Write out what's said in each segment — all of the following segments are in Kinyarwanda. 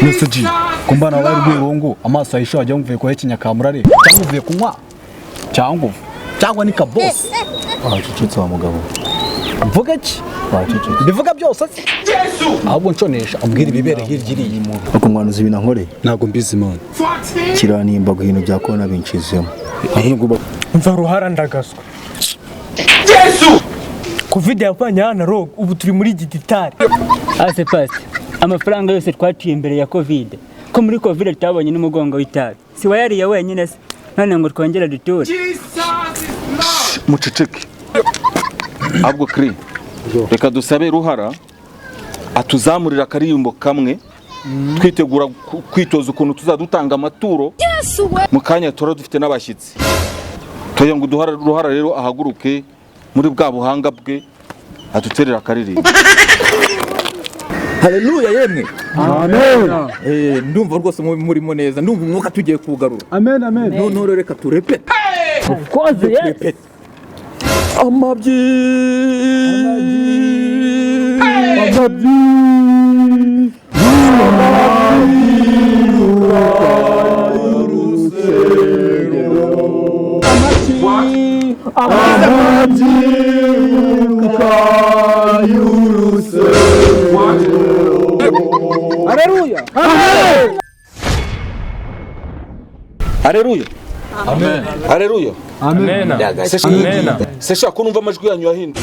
Mesaji kumbana wari rwirongo amaso ahisho ajya mvuye ko hekinya kamurare cyangwa uvuye kunywa cyangwa ni kaboss wacicitse wa mugabo mvuga iki wacicitse bivuga byose ahubwo nconesha ambwira ibibere hirya iri akumwanuza ibintu nkore ntago mbizi man kiranimba guhino bya kona binshizemo ahubwo mva ruhara ndagaswa Yesu Covid yapanye hana ro ubu turi muri digitali ase past amafaranga yose twatiye imbere ya Covid ko muri Covid twabonye n'umugongo w'itabi si wayariye wenyine se none ngo twongera duture muceceke ahubwo kri reka dusabe ruhara atuzamurira kariyumbo kamwe twitegura kwitoza ukuntu tuzadutanga amaturo mu kanya tora dufite n'abashyitsi toye ngo ruhara rero ahaguruke muri bwa buhanga bwe aduterera akaririmbo Haleluya yemwe amen ndumva rwose murimo neza ndumva umwuka tugiye kugarura amen amen none reka turepete of course yes amabyi Haleluya Haleluya amen Haleluya amen sesha ko numva amajwi yanyu yahinda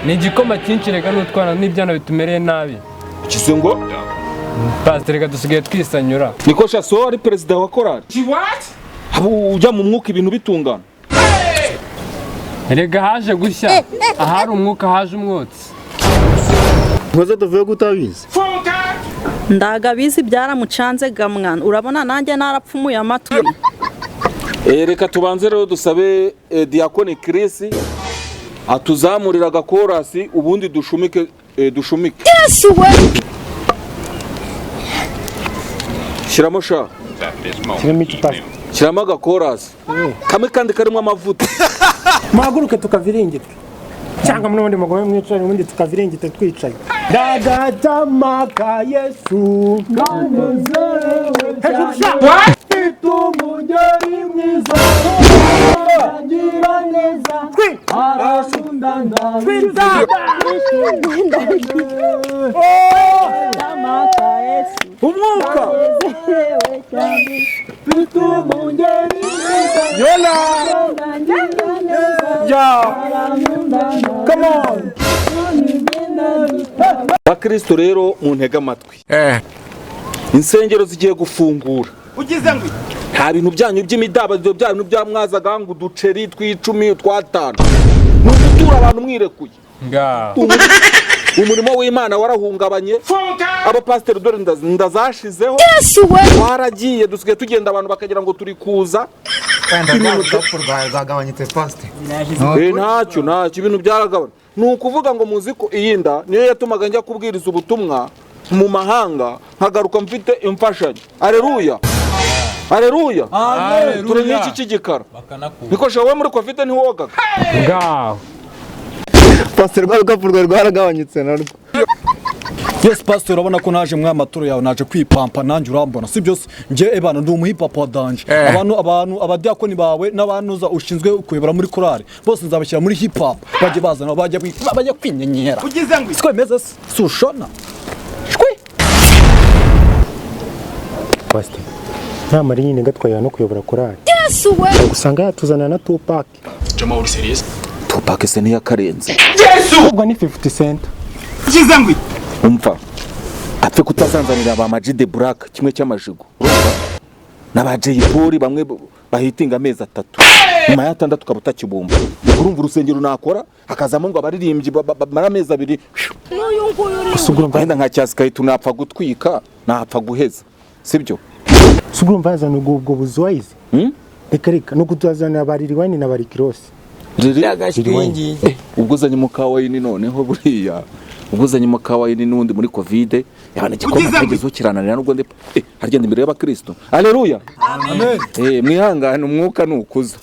ni igikoma cyinshi reka n'utwana n'ibyana bitumereye nabi kize ngo pastor reka dusigaye twisanyura niko shaso ari president wa korali abo ujya mu mwuka ibintu bitungana rega haje gushya ahari umwuka haje umwotsi nkoze tuvuye gutabizi ndagabizi byaramucanze gamwana urabona nanjye narapfumuye amatwi reka tubanze rero dusabe diakoni Chris atuzamurira agakorasi ubundi dushumike Yesu we shiramo sha shiramo agakorasi kamwe kandi karimo amavuta muhaguruke tukaviringita cyangwa n'ubundi mugome mwicaye ubundi tukaviringita twicaye ndagatamaka Yesu kanezerewe cyane umugeri mwiza agira neza arasunda ndabwiza ndagatamaka Yesu umwuka kanezerewe cyane umugeri mwiza yola ya come on bakristo rero mu ntega amatwi insengero zigiye gufungura ugize ngo nta bintu byanyu by'imidabazo bya bintu byamwazaga ngo uduceri tw'icumi twatanu n'ugutura abantu mwirekuye umurimo w'Imana warahungabanye abapasiteri dore ndazashizeho waragiye dusigaye tugenda abantu bakagira ngo turi kuza zagabanyitse pastor ntacyo ibintu byaragabana ni ukuvuga ngo muzi ko iyi nda niyo yatumaga njya kubwiriza ubutumwa mu mahanga nkagaruka mfite imfashanyo Haleluya Haleluya turi n'iki cy'igikara niko shawe muri Covid ntiwogaga ngaho pastor rwagapfurwa rwaragabanyitse narwo yes pastor urabona ko naje mu amaturo yawe naje kwipampa nanjye urambona si byose nje ebana ndi umuhipapa danje abantu abadiakoni bawe n'abanuza ushinzwe kuyobora muri korali bose nzabashyira muri hip hop baje bazana bajya kwinyenyera ugize ngo siko bimeze sushona shwi pastor nta mari nyine gatwaye no kuyobora korali Yesu we usanga yatuzana na Tupac Tupac se ntiyakarenze ubwo ni 50 cent ugize ngo umva apfe kutazanzanira ba Majide Black kimwe cy'amajigo n'aba Jay Polly bamwe bahitinga amezi 3 nyuma ya 6 tukaba kibumba urumva urusengero nakora hakazamo ngo abaririmbyi mara amezi 2 usugura ngenda nka cyasikaye tunapfa gutwika napfa guheza sibyo usugura mvazana ubwo buzwayize reka no kutazana abariri wine na bari cross ubwo zanye mukawayini noneho buriya ubuzanye mukawayini n'undi muri Covid yabana gikoma kagezo kirananira nubwo ndi harigenda imbere y'abakristo Haleluya amen mwihangane umwuka nukuza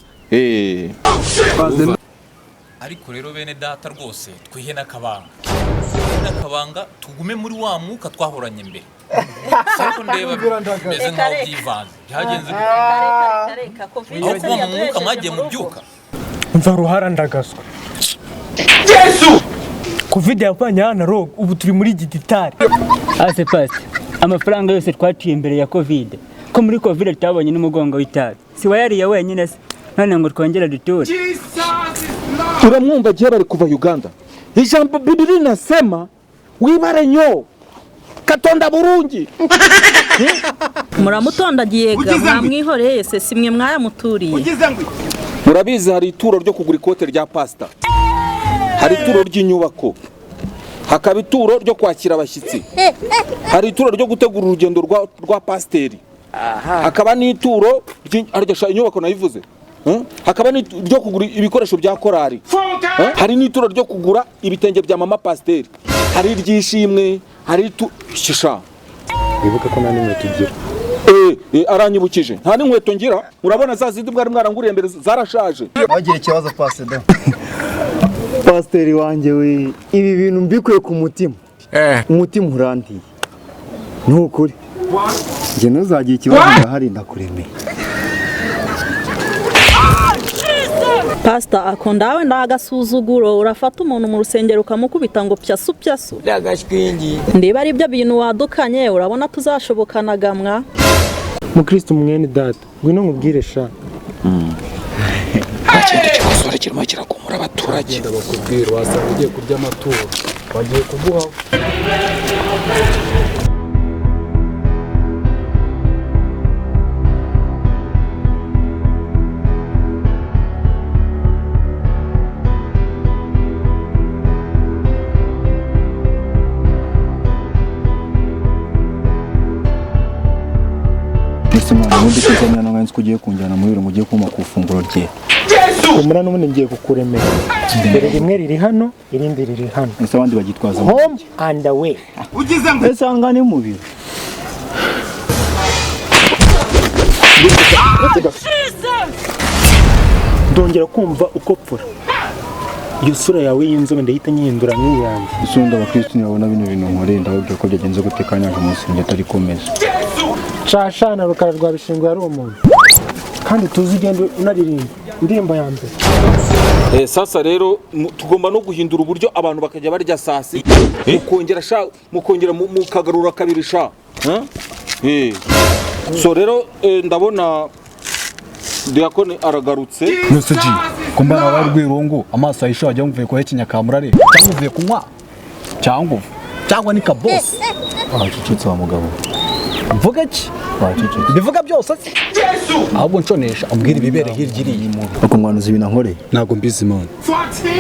ariko rero bene data rwose twihe n'akabanga tugume muri wa mwuka twahoranye mbere ariko ndeba bimeze nk'aho byivanze byagenze reka covid aho kuba mu mwuka mwagiye mu byuka mva ruhara ndagaswa. Covid yapfanye hano rogo, ubu turi muri digitali. ase pasi amafaranga yose twaciye imbere ya covid ko muri covid tutabonye n'umugongo w'itabi si wayariye wenyine se none ngo twongere duture. uramwumva gihe bari kuva Uganda ijambo Biblia linasema wibare nyo katonda burungi muramutondagiye ga mwamwihoreye se simwe mwayamuturiye. murabizi hari ituro ryo kugura ikote rya pastor, hari ituro ry'inyubako, hakaba ituro ryo kwakira abashyitsi, hari ituro ryo gutegura urugendo rwa pasteri, hakaba n'ituro inyubako nayivuze, hakaba n'iryo kugura ibikoresho bya korari, hari n'ituro ryo kugura ibitenge bya mama pasteri, hari iry'ishimwe, hari shisha. wibuke ko nta n'inkweto ugira. Aranyibukije nta n'inkweto ngira, urabona za zindi mwari mwaranguriye mbere zarashaje. wagira ikibazo pastor pasiteri wanjye we, ibi bintu mbikuye ku mutima, umutima urandiye ni ukuri, njye ntuzagira ikibazo ndahari ndakuremeye. Pastor akunda wenda agasuzuguro, urafata umuntu mu rusengero ukamukubita ngo pyasu pyasu. Ndiba ari byo bintu wadukanye, urabona tuzashobokana gamwa. Mukristo mwene data, ngwino nkubwire sha. Akindi kibazo kirimo kirakomora abaturage. Ndabakubwira wasanga ugiye kurya amaturo bagiye kuguha. ubundi kizamira n'umwanzi kugiye kunjyana muri biro mugiye kuma ku ifunguro rye. Umura n'ubundi ngiye kukuremera. Mbere rimwe riri hano, irindi riri hano. Ese abandi bagitwaza home and away. Ugize ngo esangane mu biro. Ndongera kumva uko pfura. Iyo sura yawe y'inzobe ndahita nyihindura nk'iyanjye. Isunda abakristo nabona bino bintu nkore ndababwira ko byagenze gute kanyaje umunsi atari komeza. Shashana rukara rwa bishingwe yari umuntu. Kandi tuzi igendo unaririmba indirimbo ya mbere. Sasa rero tugomba no guhindura uburyo abantu bakajya barya sasi mukongera mukagarura kabiri sha. So rero ndabona Diakoni aragarutse. Nose ji kumbana bari rwirongo amaso ayisho ajya mvuye ko hekinyakamurare cyangwa uvuye kunywa cyangwa ni kaboss. Cicitse wa mugabo. Mvuga ki? Bivuga byose se. Ahubwo nconesha ambwira ibibere hirgiriye. Bakumwanuza ibintu nkore. Nago mbizi man.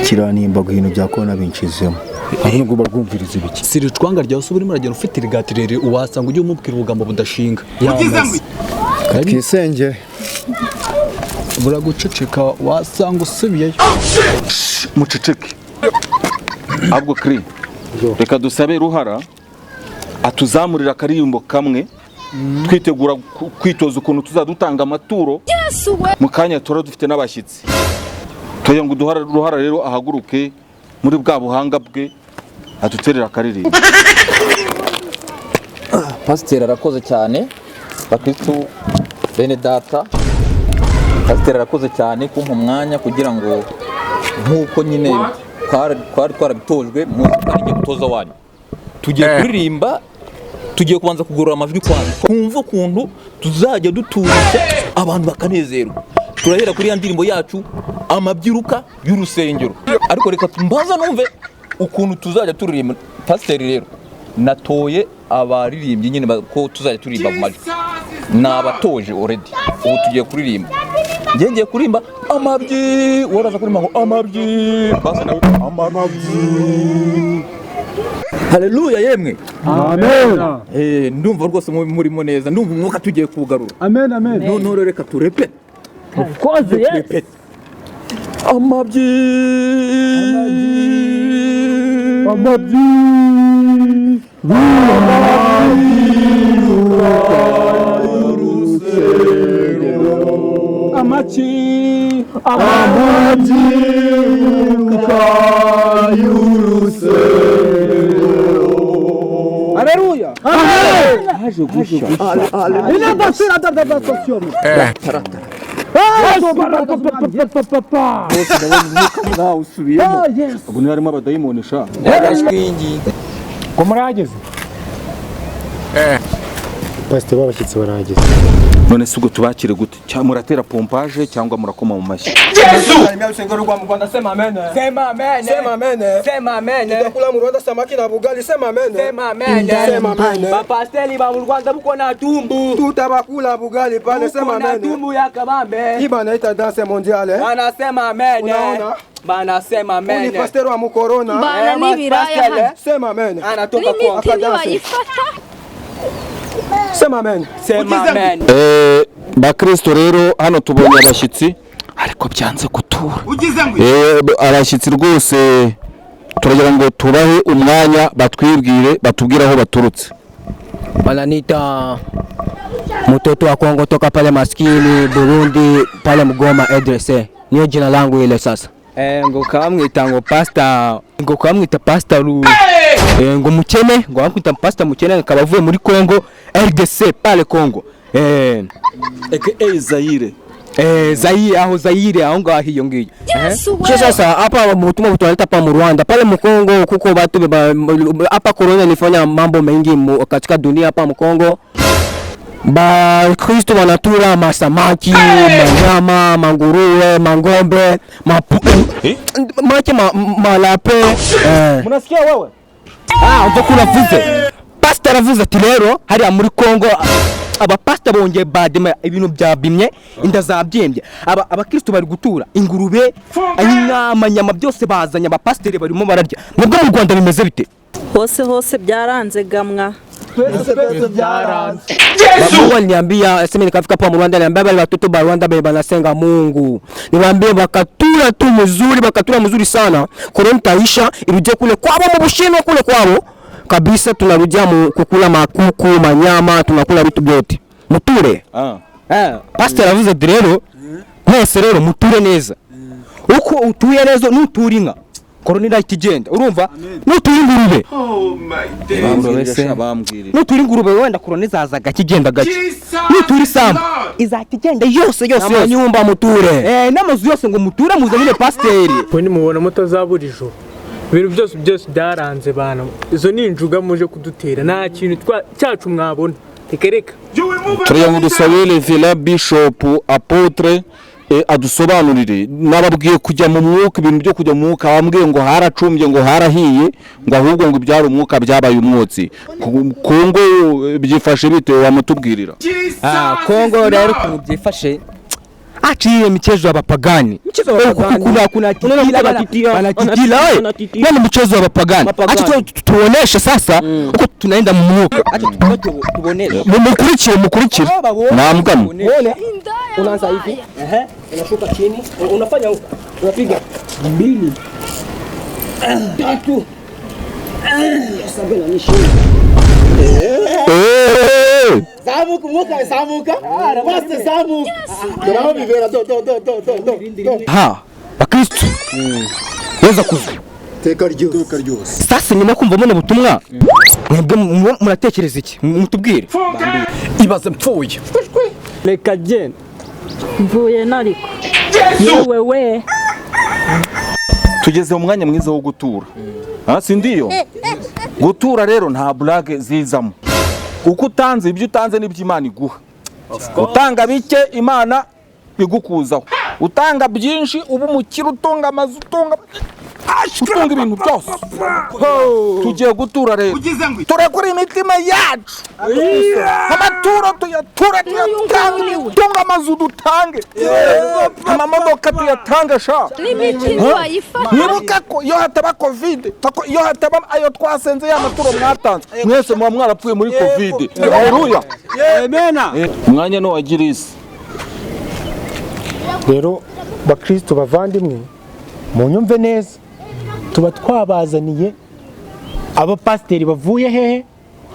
Kiranimba guhino bya kona binshizemo. Ahubwo barwumviriza ibiki. Siri twanga rya usubira muragera ufite irigatirere uwasanga ujye umubwira ubugambo budashinga. Yamaze. Kisenge. Buraguceceka wasanga usubiyeyo. Muceceke. Ahubwo kri. Reka dusabe ruhara atuzamurira akaririmbo kamwe twitegura kwitoza ukuntu tuzadutanga amaturo mu kanya tora dufite n'abashyitsi toye ngo ruhara rero ahaguruke muri bwa buhanga bwe aduterera akaririmbo. Pasiteri arakoze cyane, bakristo bene data, pasiteri arakoze cyane kumpa umwanya kugira ngo nk'uko nyine twari twarabitojwe muzi gutoza wanyu tugiye kuririmba, tugiye kubanza kugorora amajwi kwanyu kumva ukuntu tuzajya duturisha abantu bakanezerwa. Turahera kuri ya ndirimbo yacu amabyiruka y'urusengero, ariko reka mbanza numve ukuntu tuzajya turirimba. Pasiteri rero natoye abaririmbyi nyine ko tuzajya turirimba mu majwi, nabatoje already. Ubu tugiye kuririmba, ngiye kuririmba amabyi, waraza kuririmba ngo amabyi, basa nawe amabyi. Haleluya yemwe. Amen. Ndumva rwose murimo neza, ndumva umwuka tugiye kugarura. Amen, amen. None reka turepete. Of course, yes. Amabyi. Amabyi. Amachi. Amabyi. Hallelujah. Amen. haje gushya ubu ni harimo abadayimoni sha ngo murahageze pasiteri w'abashyitsi barahageze none se ubwo tubakire gute muratera pompaje cyangwa murakoma mu mashyi Sema amen. Sema amen. Sema amen. Sema amen. Tutakula mu Rwanda samaki na bugali. Sema amen. Sema amen. Sema amen. Bapasteli ba mu Rwanda buko na tumbu. Tutabakula bugali pale. Sema amen. Na tumbu ya kabambe. Hii banaita danse mondiale. Wanasema amen. Unaona? Bana sema amen. Ni pastor wa mukorona. Bana ni biraya. Sema amen. Anatoka kwa akadanse. Sema amen. Sema amen. bakristo rero hano tubonye abashyitsi ariko byanze gutura abashyitsi rwose turagira ngo tubahe umwanya batwibwire batubwire aho baturutse. Wananiita mtoto wa Kongo toka pale maskini Burundi pale Mgoma adresse. Niyo jina langu ile sasa. Ngo kamwita ngo pastor, ngo kamwita pastor Lu. Ngo mukene, ngo kamwita pastor mukene kabavuye muri Kongo RDC pale Kongo. Zaire. Zaire aho Zaire aho ngaho hiyo ngiyo. Sasa hapa mtuma mtualeta hapa mu Rwanda pale Mkongo kuko watu hapa corona ilifanya mambo mengi katika dunia hapa Mkongo. Ba Kristo wanatura masamaki, manyama, manguruwe, mangombe, make malape. Munasikia wewe? Ndakula vuze. Pastor aravuze ati rero hari muri Kongo abapasta bongeye badema ibintu byabimye inda zabyembye abakristo bari gutura ingurube anyama byose bazanya abapasteri barimo bararya nubwo mu Rwanda bimeze bite hose byaranze gamwa byaranze Mungu aliniambia sema nikafika hapa mu Rwanda niambia bali watoto ba Rwanda bali banasenga Mungu niwaambie bakatura tu mzuri bakatura mzuri sana korona taisha iruje kule kwabo mu Bushinwa kule kwabo kabisa tunarudia kukula makuku manyama tunakula vitu vyote muture pastor avuze rero mwese rero muture neza uko utuye neza nuturinga korona ikigenda urumva nutuye ingurube nutuye ingurube wenda korona izazaga kigenda gake nuture isamba izakigenda yose amanyumba muture n'amazu yose ngo muture muzanye pasiteri we nimubona mutazabura ijoro ibintu byose byaranze bana izo ni injuga muje kudutera nta kintu cyacu mwabona reka turiya ngo dusabire Villa Bishop Apotre adusobanurire nababwiye kujya mu mwuka ibintu byo kujya mu mwuka bambwiye ngo haracumbye ngo harahiye ngo ahubwo ngo ibyari umwuka byabaye umwotsi Kongo byifashe bite wamutubwirira Kongo rero kubyifashe aciye michezo abapagani kuna kitila ni mchezo wa bapagani acha tuoneshe sasa uko tunaenda mu mwuka acha tuoneshe mukurikire naamgamu unaanza hivi unashuka chini unafanya huko unapiga 2 3 sabena ni shida Zamuka. Basta zamuka. Bravo bibera do. Bakristo. Yeza kuza. Teka ryose. Sasa nyuma kumva mbona butumwa. Mwebwe muratekereza iki? Mutubwire. Ibaze mpfuye. Reka genda. mvuye nariko. Yewe. Tugeze mu mwanya mwiza wo gutura. Si ndiyo? Gutura rero nta blague zizamo. Uko utanze ibyo utanze n'ibyo Imana iguha. Utanga bike Imana igukuzaho. Utanga byinshi ubu umukira utunga amazu utunga ibintu byose. Tugiye gutura rero. Turekura imitima yacu. Amaturo tuyatura tunga amazu dutange. Amamodoka tuyatanga sha. Nibuka ko iyo hataba covid, iyo hataba ayo twasenze ya maturo mwatanze. Mwese mwa mwarapfuye muri covid. Haleluya. Amen. Mwanya no wagirisi. Rero bakristo bavandimwe munyumve neza tuba twabazaniye abapasteri bavuye hehe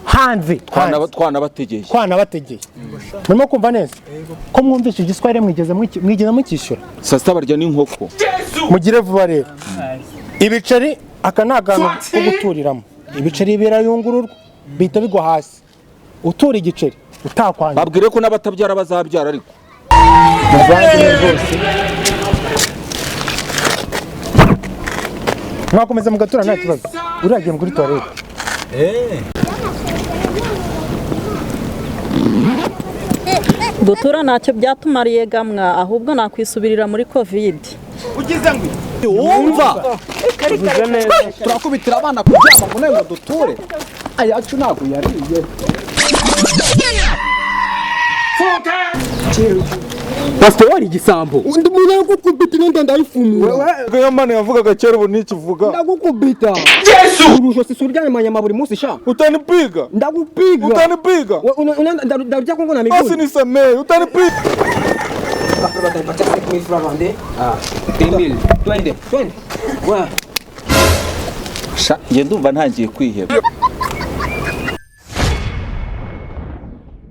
hanze twanabategeye murimo kumva neza ko mwumvishe igiswahili mwigeze mukishyura sasa barya n'inkoko mugire vuba rero ibiceri aka ni akantu ko guturiramo ibiceri birayungururwa bihita bigwa hasi utura igiceri utakwandika. babwire ko n'abatabyara bazabyara ariko Muvandimwe rwose mwakomeza mugatura nta kibazo. Uragiye muri toilette. gutura ntacyo byatumariye gamwa ahubwo nakwisubirira muri covid. wumva turakubitira abana kuryama ngo ngo duture ayacu ntabwo yariye. Pastor igisambo. Undi muntu yakukubita inda ndayifumura. wewe mwana yavugaga kera ubu ntikivuga Ndagukubita. Yesu. Urusho sisuryane manyama buri munsi sha. utanipiga Ndagupiga. utanipiga Ndarudia kongo na miguu. basi nisamee utanipiga Watanipatia 5,000 francs vende. 10,000. Twende. Wa. nge ndumva ntangiye kwiheba